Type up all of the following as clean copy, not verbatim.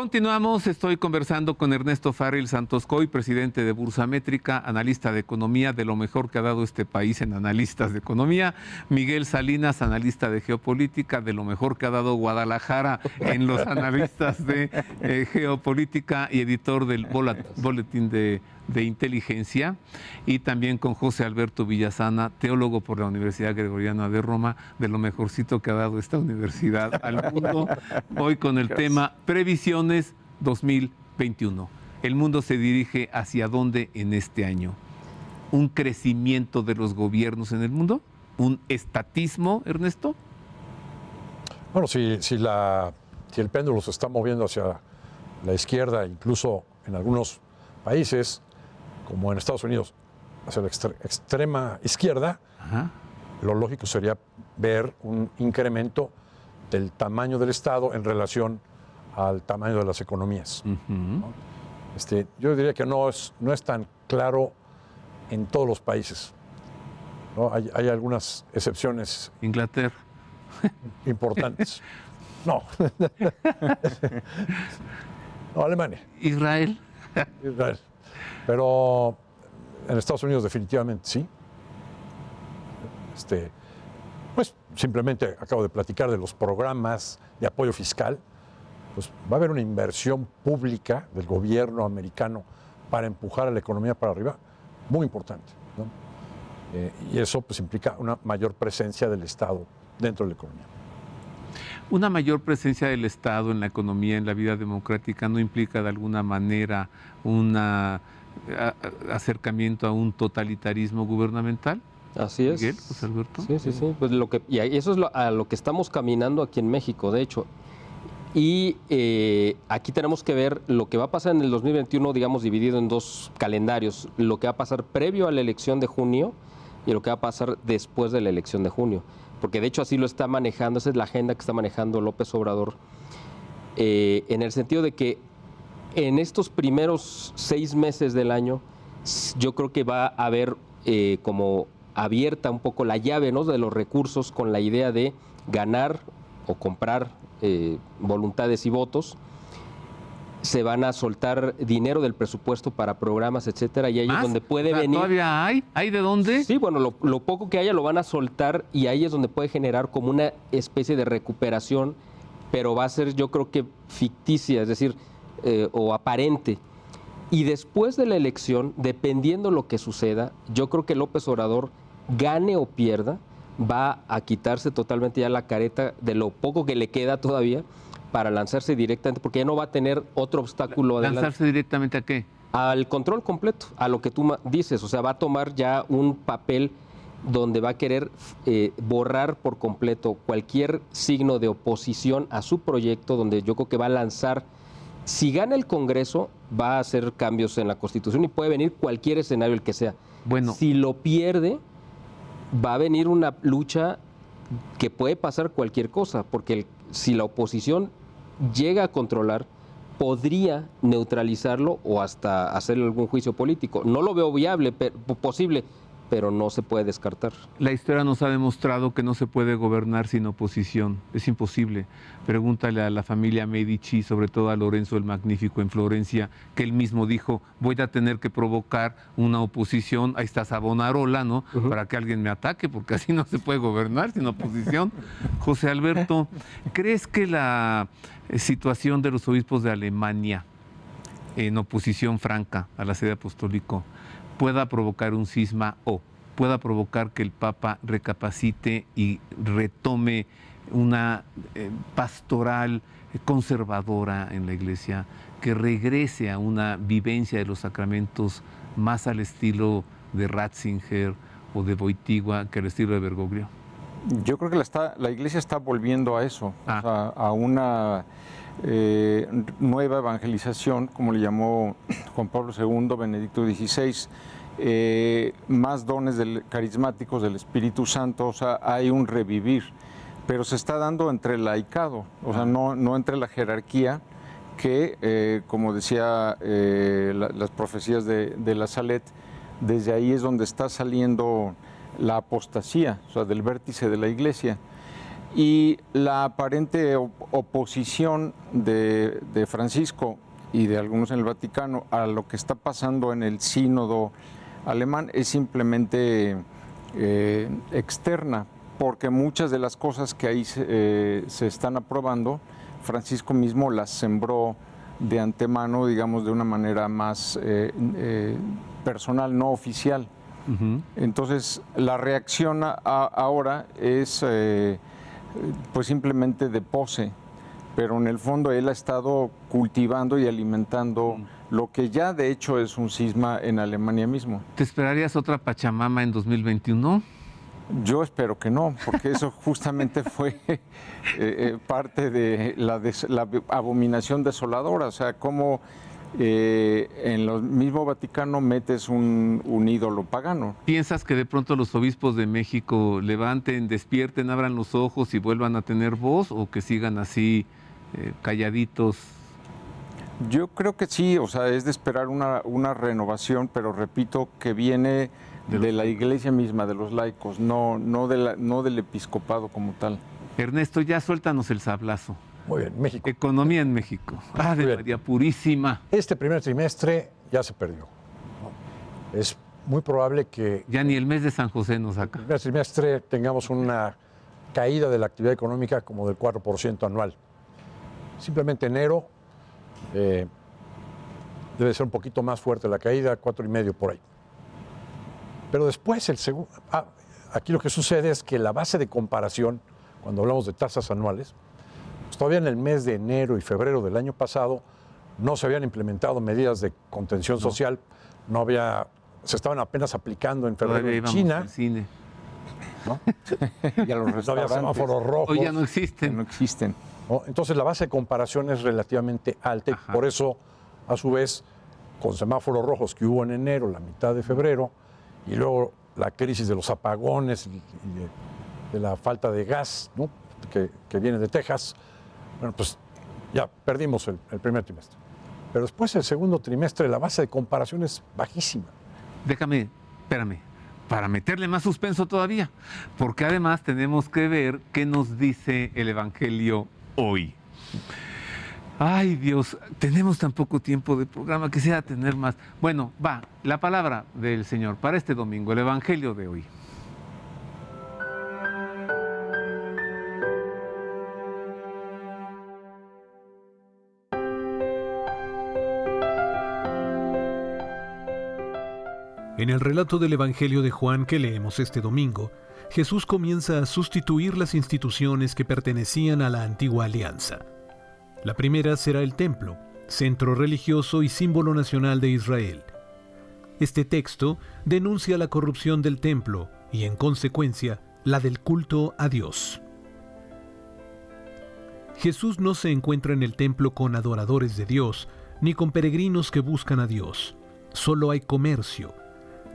Continuamos, estoy conversando con Ernesto Farril Santos Coy, presidente de Bursamétrica, analista de economía, de lo mejor que ha dado este país en analistas de economía. Miguel Salinas, analista de geopolítica, de lo mejor que ha dado Guadalajara en los analistas de geopolítica y editor del Boletín de Inteligencia. Y también con José Alberto Villasana, teólogo por la Universidad Gregoriana de Roma, de lo mejorcito que ha dado esta universidad al mundo. Hoy con el tema previsiones 2021. El mundo se dirige hacia dónde en este año. ¿Un crecimiento de los gobiernos en el mundo? ¿Un estatismo, Ernesto? Bueno, si el péndulo se está moviendo hacia la izquierda, incluso en algunos países, como en Estados Unidos, hacia la extrema izquierda, lo lógico sería ver un incremento del tamaño del Estado en relación al tamaño de las economías. ¿No? Yo diría que no es tan claro en todos los países, ¿no? Hay algunas excepciones. Inglaterra. Importantes. No. No, Alemania. Israel. Israel. Pero en Estados Unidos definitivamente sí. Pues simplemente acabo de platicar de los programas de apoyo fiscal. Pues va a haber una inversión pública del gobierno americano para empujar a la economía para arriba, muy importante, ¿no? Y eso pues implica una mayor presencia del Estado dentro de la economía. Una mayor presencia del Estado en la economía, en la vida democrática, ¿no implica de alguna manera un acercamiento a un totalitarismo gubernamental? Así es. Miguel, José Alberto. Sí. Pues y eso es a lo que estamos caminando aquí en México, de hecho. Y aquí tenemos que ver lo que va a pasar en el 2021, digamos, dividido en dos calendarios. Lo que va a pasar previo a la elección de junio y lo que va a pasar después de la elección de junio. Porque de hecho así lo está manejando, esa es la agenda que está manejando López Obrador, en el sentido de que en estos primeros 6 meses del año, yo creo que va a haber como abierta un poco la llave, ¿no?, de los recursos, con la idea de ganar o comprar voluntades y votos. Se van a soltar dinero del presupuesto para programas, etcétera, y ahí es donde puede venir. ¿Todavía hay de dónde? Sí, bueno, lo poco que haya lo van a soltar, y ahí es donde puede generar como una especie de recuperación, pero va a ser, yo creo que ficticia, es decir, o aparente. Y después de la elección, dependiendo lo que suceda, yo creo que López Obrador, gane o pierda, va a quitarse totalmente ya la careta de lo poco que le queda todavía para lanzarse directamente, porque ya no va a tener otro obstáculo adelante. ¿Lanzarse directamente a qué? Al control completo, a lo que tú dices, o sea, va a tomar ya un papel donde va a querer borrar por completo cualquier signo de oposición a su proyecto, donde yo creo que va a lanzar, si gana el Congreso, va a hacer cambios en la Constitución y puede venir cualquier escenario, el que sea. Bueno, si lo pierde, va a venir una lucha que puede pasar cualquier cosa, porque si la oposición llega a controlar, podría neutralizarlo o hasta hacerle algún juicio político. No lo veo viable, posible, pero no se puede descartar. La historia nos ha demostrado que no se puede gobernar sin oposición. Es imposible. Pregúntale a la familia Medici, sobre todo a Lorenzo el Magnífico en Florencia, que él mismo dijo, voy a tener que provocar una oposición. Ahí está Savonarola, ¿no? Para que alguien me ataque, porque así no se puede gobernar sin oposición. José Alberto, ¿crees que la situación de los obispos de Alemania en oposición franca a la sede apostólico pueda provocar un cisma o pueda provocar que el Papa recapacite y retome una pastoral conservadora en la Iglesia, que regrese a una vivencia de los sacramentos más al estilo de Ratzinger o de Wojtyła que al estilo de Bergoglio? Yo creo que la Iglesia está volviendo a eso, o sea, a una nueva evangelización, como le llamó Juan Pablo II, Benedicto XVI, más dones carismáticos del Espíritu Santo, o sea, hay un revivir, pero se está dando entre el laicado, o sea, no entre la jerarquía, que, como decía las profecías de la Salet, desde ahí es donde está saliendo la apostasía, o sea, del vértice de la Iglesia. y la aparente oposición de Francisco y de algunos en el Vaticano a lo que está pasando en el sínodo alemán es simplemente externa, porque muchas de las cosas que ahí se están aprobando, Francisco mismo las sembró de antemano, digamos, de una manera más personal, no oficial. Entonces, la reacción ahora es pues simplemente de pose, pero en el fondo él ha estado cultivando y alimentando lo que ya de hecho es un cisma en Alemania mismo. ¿Te esperarías otra Pachamama en 2021? Yo espero que no, porque eso justamente fue parte de la abominación desoladora. O sea, cómo en el mismo Vaticano metes un ídolo pagano. ¿Piensas que de pronto los obispos de México levanten, despierten, abran los ojos y vuelvan a tener voz, o que sigan así calladitos? Yo creo que sí, o sea, es de esperar una renovación, pero repito que viene de la iglesia misma, de los laicos, no del episcopado como tal. Ernesto, ya suéltanos el sablazo. Muy bien, México. Economía en México. Ave María Purísima. Este primer trimestre ya se perdió, ¿no? Es muy probable que Ya ni el mes de San José nos saca. el primer trimestre tengamos una caída de la actividad económica como del 4% anual. Simplemente enero debe ser un poquito más fuerte la caída, 4,5% por ahí. Pero después, aquí lo que sucede es que la base de comparación, cuando hablamos de tasas anuales, pues todavía en el mes de enero y febrero del año pasado no se habían implementado medidas de contención social, se estaban apenas aplicando en febrero en China. Al cine. ¿No? Y a los No había restaurantes. semáforos rojos. Hoy ya no existen. No existen. ¿No? Entonces la base de comparación es relativamente alta. Ajá. Y por eso, a su vez, con semáforos rojos que hubo en enero, la mitad de febrero, y luego la crisis de los apagones y de la falta de gas, ¿no? que viene de Texas, bueno, pues ya perdimos el primer trimestre. Pero después, el segundo trimestre, la base de comparación es bajísima. Espérame, para meterle más suspenso todavía, porque además tenemos que ver qué nos dice el Evangelio hoy. Ay, Dios, tenemos tan poco tiempo de programa, quisiera tener más. Bueno, va, la palabra del Señor para este domingo, el Evangelio de hoy. En el relato del Evangelio de Juan que leemos este domingo, Jesús comienza a sustituir las instituciones que pertenecían a la antigua alianza. La primera será el templo, centro religioso y símbolo nacional de Israel. Este texto denuncia la corrupción del templo y, en consecuencia, la del culto a Dios. Jesús no se encuentra en el templo con adoradores de Dios, ni con peregrinos que buscan a Dios. Solo hay comercio.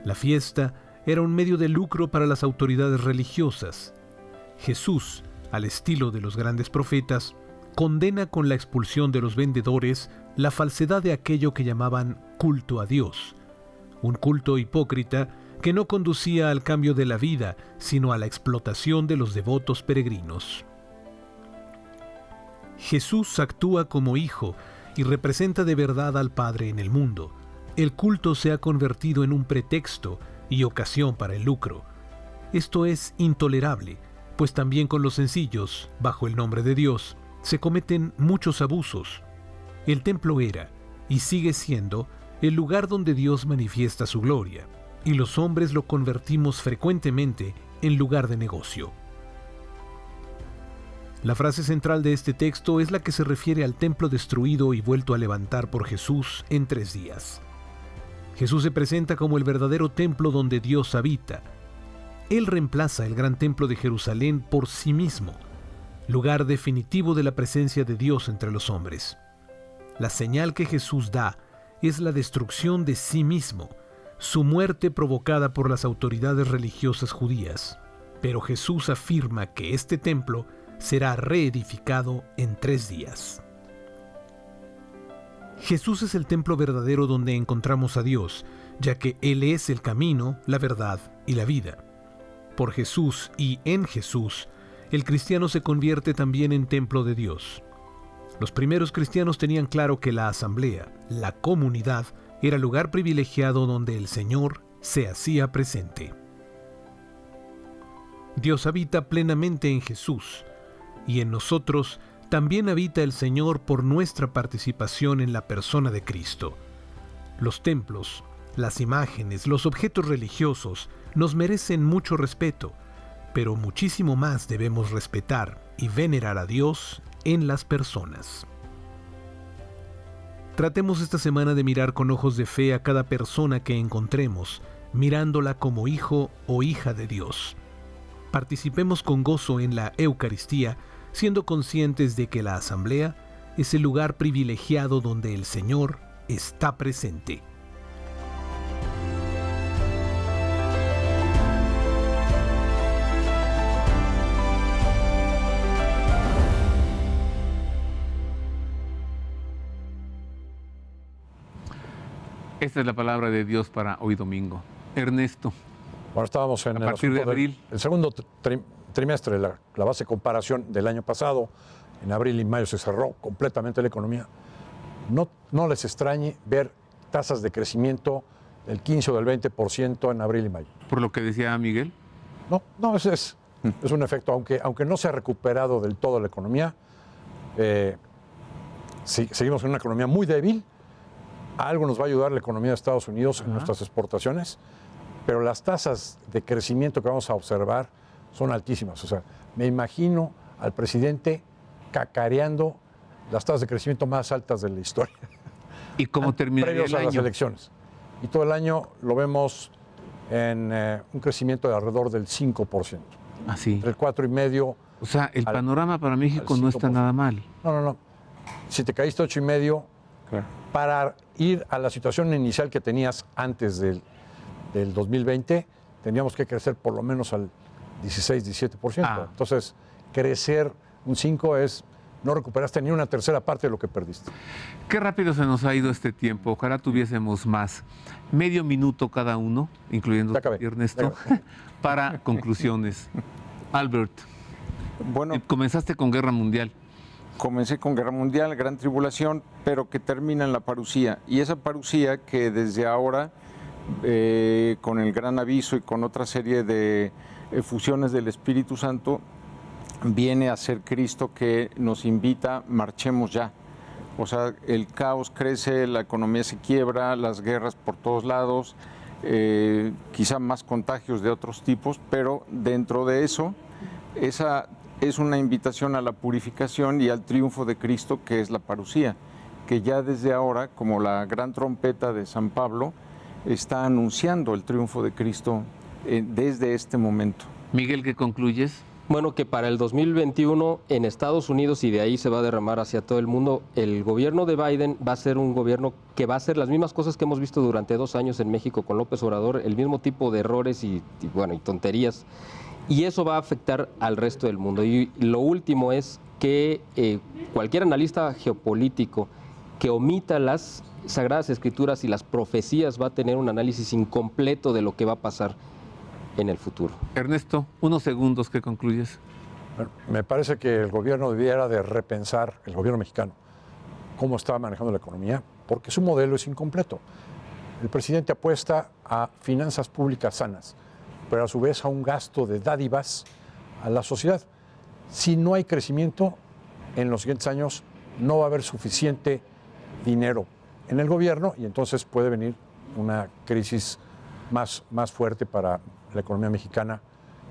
La fiesta era un medio de lucro para las autoridades religiosas. Jesús, al estilo de los grandes profetas, condena con la expulsión de los vendedores la falsedad de aquello que llamaban culto a Dios, un culto hipócrita que no conducía al cambio de la vida, sino a la explotación de los devotos peregrinos. Jesús actúa como hijo y representa de verdad al Padre en el mundo. El culto se ha convertido en un pretexto y ocasión para el lucro. Esto es intolerable, pues también con los sencillos, bajo el nombre de Dios, se cometen muchos abusos. El templo era, y sigue siendo, el lugar donde Dios manifiesta su gloria, y los hombres lo convertimos frecuentemente en lugar de negocio. La frase central de este texto es la que se refiere al templo destruido y vuelto a levantar por Jesús en 3 días. Jesús se presenta como el verdadero templo donde Dios habita. Él reemplaza el gran templo de Jerusalén por sí mismo, lugar definitivo de la presencia de Dios entre los hombres. La señal que Jesús da es la destrucción de sí mismo, su muerte provocada por las autoridades religiosas judías. Pero Jesús afirma que este templo será reedificado en 3 días. Jesús es el templo verdadero donde encontramos a Dios, ya que Él es el camino, la verdad y la vida. Por Jesús y en Jesús, el cristiano se convierte también en templo de Dios. Los primeros cristianos tenían claro que la asamblea, la comunidad, era el lugar privilegiado donde el Señor se hacía presente. Dios habita plenamente en Jesús, y en nosotros también habita el Señor por nuestra participación en la persona de Cristo. Los templos, las imágenes, los objetos religiosos nos merecen mucho respeto, pero muchísimo más debemos respetar y venerar a Dios en las personas. Tratemos esta semana de mirar con ojos de fe a cada persona que encontremos, mirándola como hijo o hija de Dios. Participemos con gozo en la Eucaristía, siendo conscientes de que la asamblea es el lugar privilegiado donde el Señor está presente. Esta es la palabra de Dios para hoy domingo. Ernesto. Bueno, estábamos en a partir de abril. El segundo trimestre, la base de comparación del año pasado. En abril y mayo se cerró completamente la economía. No les extrañe ver tasas de crecimiento del 15 o del 20% en abril y mayo. ¿Por lo que decía Miguel? No, es un efecto. Aunque no se ha recuperado del todo la economía, seguimos en una economía muy débil. A algo nos va a ayudar la economía de Estados Unidos en nuestras exportaciones, pero las tasas de crecimiento que vamos a observar son altísimas. O sea, me imagino al presidente cacareando las tasas de crecimiento más altas de la historia. ¿Y cómo terminaría el previos a las año? elecciones. Y todo el año lo vemos en un crecimiento de alrededor del 5%. Así. Entre el 4,5%. O sea, el panorama para México no está nada mal. No. Si te caíste 8,5%, Claro. para ir a la situación inicial que tenías antes del 2020, teníamos que crecer por lo menos al 16-17%. Entonces, crecer un 5% no recuperaste ni una tercera parte de lo que perdiste. Qué rápido se nos ha ido este tiempo. Ojalá tuviésemos más. Medio minuto cada uno, incluyendo Ernesto, para conclusiones. Albert, Bueno, comenzaste con Guerra Mundial. Comencé con Guerra Mundial, Gran Tribulación, pero que termina en la parucía. Y esa parucía que desde ahora, con el gran aviso y con otra serie de fusiones del Espíritu Santo, viene a ser Cristo que nos invita, marchemos ya. O sea, el caos crece, la economía se quiebra, las guerras por todos lados, quizá más contagios de otros tipos, pero dentro de eso, esa es una invitación a la purificación y al triunfo de Cristo, que es la parucía, que ya desde ahora, como la gran trompeta de San Pablo, está anunciando el triunfo de Cristo desde este momento. Miguel, ¿qué concluyes? Bueno, que para el 2021 en Estados Unidos, y de ahí se va a derramar hacia todo el mundo, el gobierno de Biden va a ser un gobierno que va a hacer las mismas cosas que hemos visto durante 2 años en México con López Obrador, el mismo tipo de errores y tonterías. Y eso va a afectar al resto del mundo. Y lo último es que cualquier analista geopolítico que omita las Sagradas Escrituras y las profecías va a tener un análisis incompleto de lo que va a pasar en el futuro. Ernesto, unos segundos, ¿qué concluyes? Bueno, me parece que el gobierno debiera de repensar, el gobierno mexicano, cómo está manejando la economía, porque su modelo es incompleto. El presidente apuesta a finanzas públicas sanas, pero a su vez a un gasto de dádivas a la sociedad. Si no hay crecimiento, en los siguientes años no va a haber suficiente dinero en el gobierno y entonces puede venir una crisis más fuerte para la economía mexicana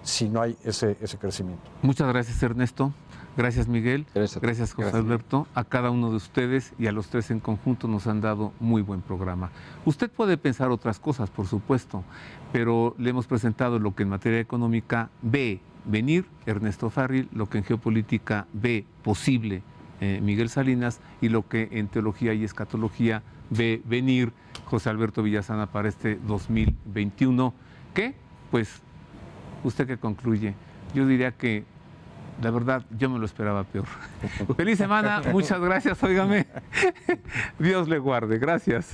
si no hay ese crecimiento. Muchas gracias, Ernesto. Gracias, Miguel. Gracias, José Alberto. A cada uno de ustedes y a los tres en conjunto nos han dado muy buen programa. Usted puede pensar otras cosas, por supuesto, pero le hemos presentado lo que en materia económica ve venir Ernesto Farril, lo que en geopolítica ve posible Miguel Salinas y lo que en teología y escatología ve venir José Alberto Villasana para este 2021. ¿Qué? Pues, ¿usted qué concluye? Yo diría que la verdad, yo me lo esperaba peor. Feliz semana, muchas gracias, óigame. Dios le guarde, gracias.